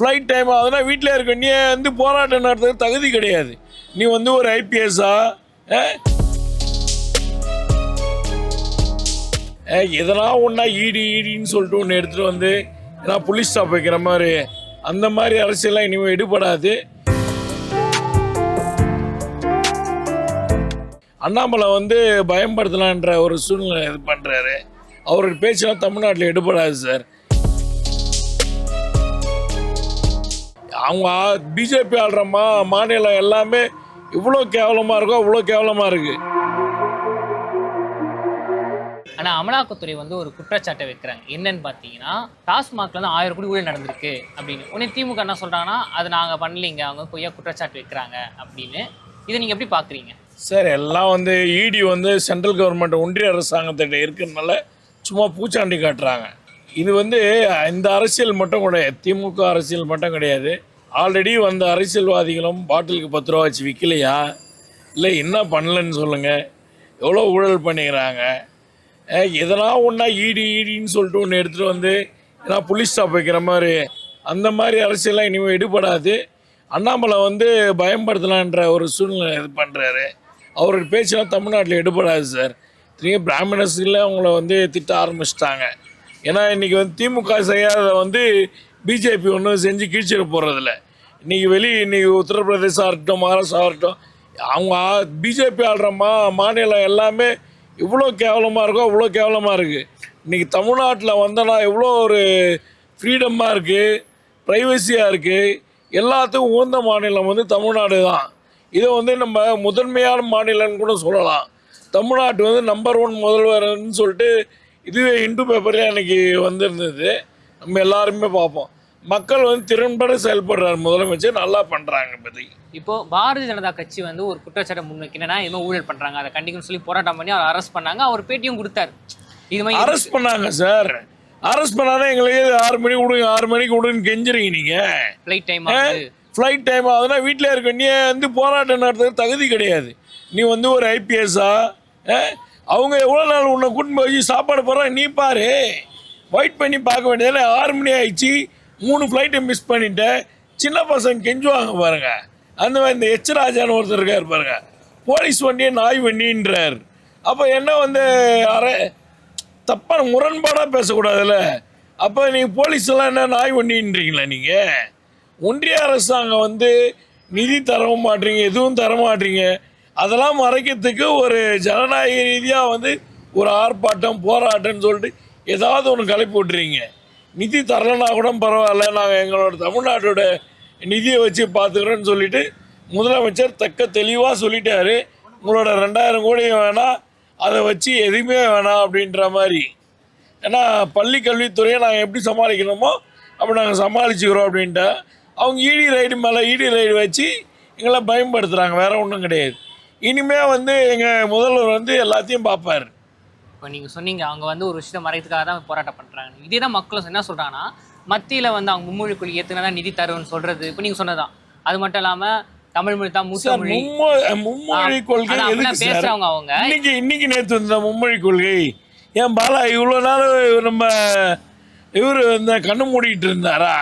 Flight time ஆகுதுன்னா வீட்டில் இருக்க நீ வந்து போராட்டம் நடத்துறது தகுதி கிடையாது. நீ வந்து ஒரு ஐபிஎஸ்ஸா எதனா ஒன்றா ஈடின்னு சொல்லிட்டு ஒன்று எடுத்துகிட்டு வந்து ஏன்னா புலிஸ் ஸ்டாப் வைக்கிற மாதிரி அந்த மாதிரி அரசியல்லாம் இனிமேல் எடுபடாது. அண்ணாமலை வந்து பயன்படுத்தலான்ற ஒரு சூழ்நிலை இது பண்ணுறாரு. அவரோட பேச்செல்லாம் தமிழ்நாட்டில் எடுபடாது சார். அவங்க பிஜேபி ஆள்ற மாநிலம் எல்லாமே இவ்வளோ கேவலமாக இருக்கோ அவ்வளோ கேவலமாக இருக்குது. ஆனால் அமலாக்கத்துறை வந்து ஒரு குற்றச்சாட்டை வைக்கிறாங்க. என்னன்னு பார்த்தீங்கன்னா டாஸ்மாக்ல வந்து 1000 கோடி ஊழல் நடந்திருக்கு அப்படின்னு. உடனே திமுக என்ன சொல்கிறாங்கன்னா அது நாங்கள் பண்ணலைங்க, அவங்க பொய்யா குற்றச்சாட்டு வைக்கிறாங்க அப்படின்னு. இதை நீங்கள் எப்படி பார்க்குறீங்க சார்? எல்லாம் வந்து இடி வந்து சென்ட்ரல் கவர்மெண்ட் ஒன்றிய அரசாங்கத்திட்ட இருக்கிறதுனால சும்மா பூச்சாண்டி காட்டுறாங்க. இது வந்து இந்த அரசியல் மட்டும் கிடையாது, திமுக அரசியல் மட்டும் கிடையாது. ஆல்ரெடி வந்த அரசியல்வாதிகளும் பாட்டிலுக்கு 10 ரூபா வச்சு விற்கலையா? இல்லை என்ன பண்ணலன்னு சொல்லுங்கள். எவ்வளோ ஊழல் பண்ணிக்கிறாங்க. எதனா ஒன்றா ஈடின்னு சொல்லிட்டு ஒன்று எடுத்துகிட்டு வந்து ஏன்னா புலிஸ் ஸ்டாப் வைக்கிற மாதிரி அந்த மாதிரி அரசியல்லாம் இனிமேல் எடுபடாது. அண்ணாமலை வந்து பயன்படுத்தலான்ற ஒரு சூழ்நிலை இது பண்ணுறாரு. அவரோட பேச்செல்லாம் தமிழ்நாட்டில் எடுபடாது சார். திரும்பி பிராமணர்ஸில் அவங்கள வந்து திட்ட ஆரம்பிச்சிட்டாங்க. ஏன்னா இன்றைக்கி வந்து திமுக செய்யாத வந்து பிஜேபி ஒன்றும் செஞ்சு கீழ்ச்சிட போகிறதில்ல. இன்றைக்கி உத்தரப்பிரதேசம் ஆகட்டும், மகாராஷ்டிரா ஆகட்டும், அவங்க பிஜேபி ஆள்ற மாநிலம் எல்லாமே இவ்வளோ கேவலமாக இருக்கோ அவ்வளோ கேவலமாக இருக்குது. இன்றைக்கி தமிழ்நாட்டில் வந்தனா எவ்வளோ ஒரு ஃப்ரீடமாக இருக்குது, ப்ரைவசியாக இருக்குது. எல்லாத்துக்கும் உகந்த மாநிலம் வந்து தமிழ்நாடு தான். இதை வந்து நம்ம முதன்மையான மாநிலம்னு கூட சொல்லலாம். தமிழ்நாட்டு வந்து நம்பர் 1 முதல்வர்னு சொல்லிட்டு இதுவே இந்து பேப்பரே அன்றைக்கி வந்திருந்தது. நம்ம எல்லாருமே பார்ப்போம். மக்கள் வந்து திறன்பட செயல்படுறாரு முதலமைச்சர், நல்லா பண்ணுறாங்க. இப்போதைக்கு இப்போது பாரதிய ஜனதா கட்சி வந்து ஒரு குற்றச்சாட்டை முன்வைக்கிறேன்னா எதுவும் ஊழல் பண்ணுறாங்க, அதை கண்டிக்கணும்னு சொல்லி போராட்டம் பண்ணி அவர் அரெஸ்ட் பண்ணாங்க. அவர் பேட்டியும் கொடுத்தாரு. இது மாதிரி அரெஸ்ட் பண்ணாங்க சார். அரெஸ்ட் பண்ணாதான் எங்களுக்கு 6 மணிக்கு விடுங்க 6 மணிக்கு விடுன்னு கெஞ்சுறீங்க. நீங்கள் ஃப்ளைட் டைம் ஆகுதுன்னா வீட்டில் இருக்க நீ வந்து போராட்டம் நடத்துறது தகுதி கிடையாது. நீ வந்து ஒரு ஐபிஎஸ்ஸா அவங்க எவ்வளோ நாள் உன்னை கூட்டின்னு போய் சாப்பாடு போடுறாங்க நீ பாரு. வெயிட் பண்ணி பார்க்க வேண்டியதில்லை. 6 மணி ஆயிடுச்சு, 3 ஃப்ளைட்டை மிஸ் பண்ணிட்டேன். சின்ன பசங்க கெஞ்சுவாங்க பாருங்கள். அந்த மாதிரி இந்த எச்ராஜான்னு ஒருத்தர் இருக்கார் பாருங்க, போலீஸ் வண்டியை நாய் வண்டின்றார். அப்போ என்ன வந்து தப்பான முரண்பாடாக பேசக்கூடாதுல்ல. அப்போ நீங்கள் போலீஸெல்லாம் என்ன நாய் வண்டின்றீங்களா? நீங்கள் ஒன்றிய அரசாங்கம் வந்து நிதி தரவும் மாட்டீங்க, எதுவும் தர மாட்டீங்க. அதெல்லாம் மறைக்கிறதுக்கு ஒரு ஜனநாயக ரீதியாக வந்து ஒரு ஆர்ப்பாட்டம் போராட்டம்னு சொல்லிட்டு ஏதாவது ஒன்று கிளப்பி விட்றீங்க. நிதி தரலைன்னா கூட பரவாயில்ல, நாங்கள் எங்களோட தமிழ்நாட்டோட நிதியை வச்சு பார்த்துக்கிறோன்னு சொல்லிட்டு முதலமைச்சர் தக்க தெளிவாக சொல்லிட்டாரு. உங்களோட 2000 கோடி வேணாம், அதை வச்சு எதுவுமே வேணாம் அப்படின்ற மாதிரி. ஏன்னா பள்ளி கல்வித்துறையை நாங்கள் எப்படி சமாளிக்கணுமோ அப்படி நாங்கள் சமாளிச்சுக்கிறோம் அப்படின்ட்டு அவங்க இடி ரைடு மேலே இடி ரைடு வச்சு எங்களை பயன்படுத்துகிறாங்க. வேறு ஒன்றும் கிடையாது. இனிமேல் வந்து எங்கள் முதல்வர் வந்து எல்லாத்தையும் பார்ப்பார். இப்போ நீங்கள் சொன்னீங்க அவங்க வந்து ஒரு விஷயத்தை மறைக்கிறதுக்காக தான் போராட்டம் பண்ணுறாங்க. இதே தான் மக்களும் என்ன சொல்கிறாங்கன்னா மத்தியில் வந்து அவங்க மும்மொழி கொள்கை ஏற்றுனா தான் நிதி தருவன்னு சொல்கிறது. இப்போ நீங்கள் சொன்னதான். அது மட்டும் இல்லாமல் தமிழ் மொழி தான் மும்மொழி கொள்கை பேசுகிறவங்க. அவங்க இன்னைக்கு நேற்று இந்த மும்மொழி கொள்கை ஏன் பாலா இவ்வளோ நாள் நம்ம இவர் இந்த கண்ணு மூடிக்கிட்டு இருந்தாரா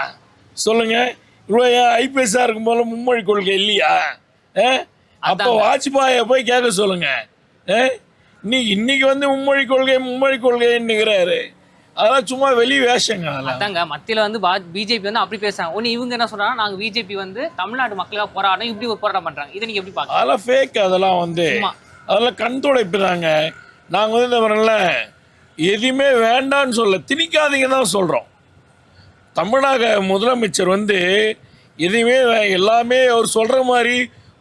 சொல்லுங்கள்? இவ்வளோ ஏன் ஐபிஎஸ்ஸாக இருக்கும் போல மும்மொழி கொள்கை இல்லையா? அப்போ வாஜ்பாயை போய் கேட்க சொல்லுங்கள். இன்னைக்கு வந்து மும்மொழி கொள்கைன்னுங்கிறாரு. அதெல்லாம் சும்மா வெளி வேஷங்க. அதாங்க மத்தியில் வந்து பிஜேபி வந்து அப்படி பேசுறாங்க. ஒன்று இவங்க என்ன சொல்றாங்கன்னா நாங்கள் பிஜேபி வந்து தமிழ்நாடு மக்களுக்காக போராட்டம் இப்படி ஒரு போராட்டம் பண்ணுறாங்க. இதை நீங்கள் எப்படி பார்க்க? அதெல்லாம் ஃபேக். அதெல்லாம் வந்து அதெல்லாம் கண் துடைப்புறாங்க. நாங்கள் வந்து இந்த மாதிரில எதுவுமே வேண்டான்னு சொல்ல திணிக்காதீங்க தான் சொல்கிறோம். தமிழக முதலமைச்சர் வந்து எதுவுமே எல்லாமே அவர் சொல்கிற மாதிரி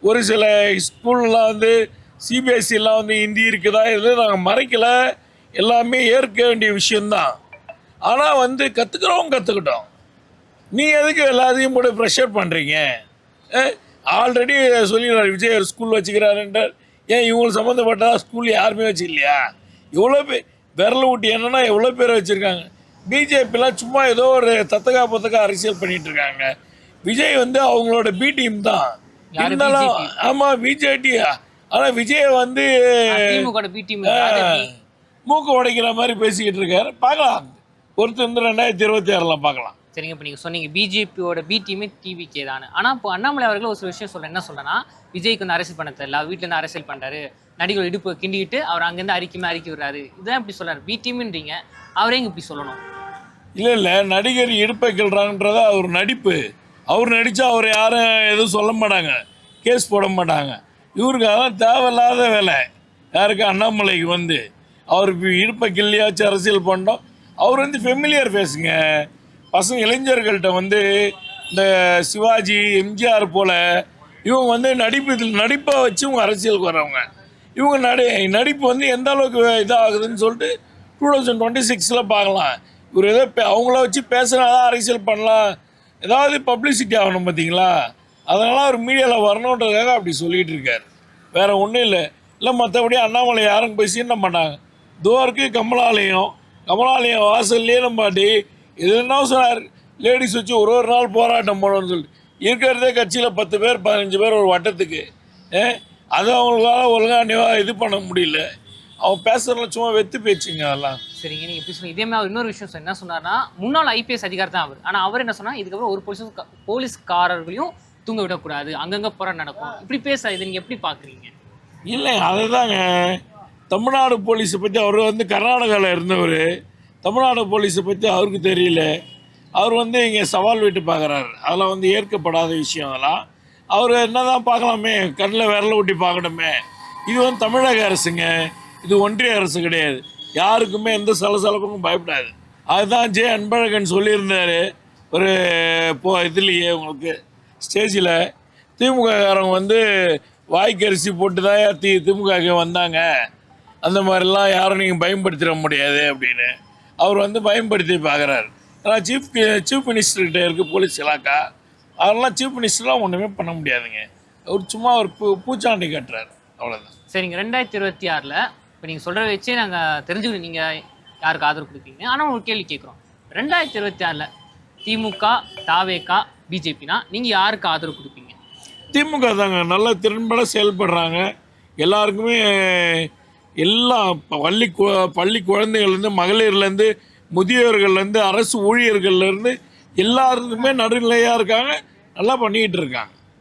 ஒரு சில ஸ்கூல்லாம் வந்து சிபிஎஸ்சிலாம் வந்து ஹிந்தி இருக்குதா இது நாங்கள் மறைக்கலை. எல்லாமே ஏற்க வேண்டிய விஷயந்தான். ஆனால் வந்து கற்றுக்கிட்டோம். நீ எதுக்கு எல்லாத்தையும் போட்டு ப்ரெஷர் பண்ணுறீங்க? ஆல்ரெடி சொல்லிடுறாரு விஜய் ஒரு ஸ்கூல் வச்சுக்கிறாருன்றார். ஏன் இவங்களுக்கு சம்மந்தப்பட்டதா ஸ்கூல் யாருமே வச்சுக்கலையா? எவ்வளோ பேர் விரல் ஊட்டி என்னன்னா எவ்வளோ பேர் வச்சுருக்காங்க. பிஜேபிலாம் சும்மா ஏதோ ஒரு தத்தகா அரசியல் பண்ணிகிட்டு இருக்காங்க. விஜய் வந்து அவங்களோட பி டீம் தான் இருந்தாலும். ஆமாம் பிஜேடி. ஆனால் விஜய் வந்து மூக்கு உடைக்கிற மாதிரி பேசிக்கிட்டு இருக்காரு. பார்க்கலாம், ஒருத்தர் வந்து 2026 பார்க்கலாம். சரிங்க, இப்போ நீங்கள் சொன்னீங்க பிஜேபியோட பி டீமே டிவிகே தான். ஆனால் இப்போ அண்ணாமலை அவர்கள் ஒரு சில விஷயம் என்ன சொல்றேன்னா, விஜய்க்கு வந்து அரசியல் பண்ண தெரியல, அவர் வீட்டிலேருந்து அரசியல் பண்ணுறாரு, நடிகர் இடுப்பு கிண்டிக்கிட்டு அவர் அங்கேருந்து அறிக்கை விடுறாரு, இதான் இப்படி சொல்றாரு. பி டீம்ன்றீங்க, அவரே இப்படி சொல்லணும்? இல்லை நடிகர் இடுப்பை கிள்றாங்கன்றத அவர் நடிப்பு. அவர் நடித்தா அவர் யாரும் எதுவும் சொல்ல மாட்டாங்க, கேஸ் போட மாட்டாங்க. இவருக்கு அதான் தேவையில்லாத வேலை. யாருக்கு? அண்ணாமலைக்கு வந்து அவர் இடுப்பை கிள்ளியாச்சும் அரசியல் பண்ணோம். அவர் வந்து ஃபெமிலியர் ஃபேஸுங்க. பசங்க இளைஞர்கள்ட்ட வந்து இந்த சிவாஜி, எம்ஜிஆர் போல் இவங்க வந்து நடிப்பை வச்சு இவங்க அரசியலுக்கு வர்றவங்க. இவங்க நடிப்பு வந்து எந்த அளவுக்கு இதாகுதுன்னு சொல்லிட்டு 2026 பார்க்கலாம். இவர் ஏதோ அவங்கள வச்சு பேசுனா தான் அரசியல் பண்ணலாம், ஏதாவது பப்ளிசிட்டி ஆகணும் பார்த்தீங்களா, அதனால் அவர் மீடியாவில் வரணுன்றதுக்காக அப்படி சொல்லிகிட்டு இருக்கார். வேறு ஒன்றும் இல்லை மற்றபடி அண்ணாமலை யாரும் போய் சீண்ட மாட்டாங்க. தோருக்கு கமலாலயம் வாசல்லையே நம்ம இது என்ன சொன்னார், லேடிஸ் வச்சு ஒரு நாள் போராட்டம் போடணும்னு சொல்லிட்டு இருக்கிறதே கட்சியில் 10 பேர் 15 பேர் ஒரு வட்டத்துக்கு. அது அவங்களுக்காக ஒழுங்காக இது பண்ண முடியல. அவன் பேசுறதுல சும்மா வெத்து பேச்சுங்க அதெல்லாம். சரிங்க, நீங்கள் எப்படி சொன்னீங்க. இதே மாதிரி இன்னொரு விஷயம் என்ன சொன்னார்னா, முன்னாள் IPS அதிகாரி தான் அவர். ஆனால் அவர் என்ன சொன்னால், இதுக்கப்புறம் ஒரு போலீஸ்காரர்களையும் தூங்க விடக்கூடாது, அங்கங்கே போராட்டம் நடக்கும், இப்படி பேச இது நீங்கள் எப்படி பார்க்குறீங்க? இல்லை அதுதாங்க, தமிழ்நாடு போலீஸை பற்றி அவர் வந்து கர்நாடகாவில் இருந்தவர். தமிழ்நாடு போலீஸை பற்றி அவருக்கு தெரியல. அவர் வந்து இங்கே சவால் விட்டு பார்க்குறாரு. அதெல்லாம் வந்து ஏற்கப்படாத விஷயம். அதெல்லாம் அவர் என்ன தான் பார்க்கலாமே, கண்ணில் விரல ஊட்டி பார்க்கணுமே. இது வந்து தமிழக அரசுங்க, இது ஒன்றிய அரசு கிடையாது. யாருக்குமே எந்த சலசலப்புக்கும் பயப்படாது. அதுதான் அன்பழகன் சொல்லியிருந்தார் ஒரு இதுலேயே உங்களுக்கு ஸ்டேஜில். திமுககாரங்க வந்து வாய்க்கரிசி போட்டு தான் திமுக வந்தாங்க, அந்த மாதிரிலாம் யாரும் நீங்கள் பயன்படுத்திட முடியாது அப்படின்னு அவர் வந்து பயன்படுத்தி பார்க்குறாரு. ஆனால் சீஃப் மினிஸ்டர்கிட்ட இருக்குது போலீஸ் இலாக்கா, அதெல்லாம் சீஃப் மினிஸ்டர்லாம் ஒன்றுமே பண்ண முடியாதுங்க. அவர் சும்மா ஒரு பூச்சாண்டி கட்டுறாரு, அவ்வளோதான். சரிங்க, 2026 இப்போ நீங்கள் சொல்கிற வச்சே நாங்கள் தெரிஞ்சுக்கணும் நீங்கள் யாருக்கு ஆதரவு கொடுப்பீங்க. ஆனால் ஒரு கேள்வி கேட்குறோம், 2026 திமுக, தாவேகா, பிஜேபினா நீங்கள் யாருக்கு ஆதரவு கொடுப்பீங்க? திமுக தாங்க. நல்ல திறன்பட செயல்படுறாங்க. எல்லாருக்குமே எல்லாம் பள்ளி குழந்தைகள்லேருந்து மகளிர்லேருந்து முதியோர்கள்லேருந்து அரசு ஊழியர்கள்லேருந்து எல்லாருக்குமே நடுநிலையாக இருக்காங்க, நல்லா பண்ணிக்கிட்டு இருக்காங்க.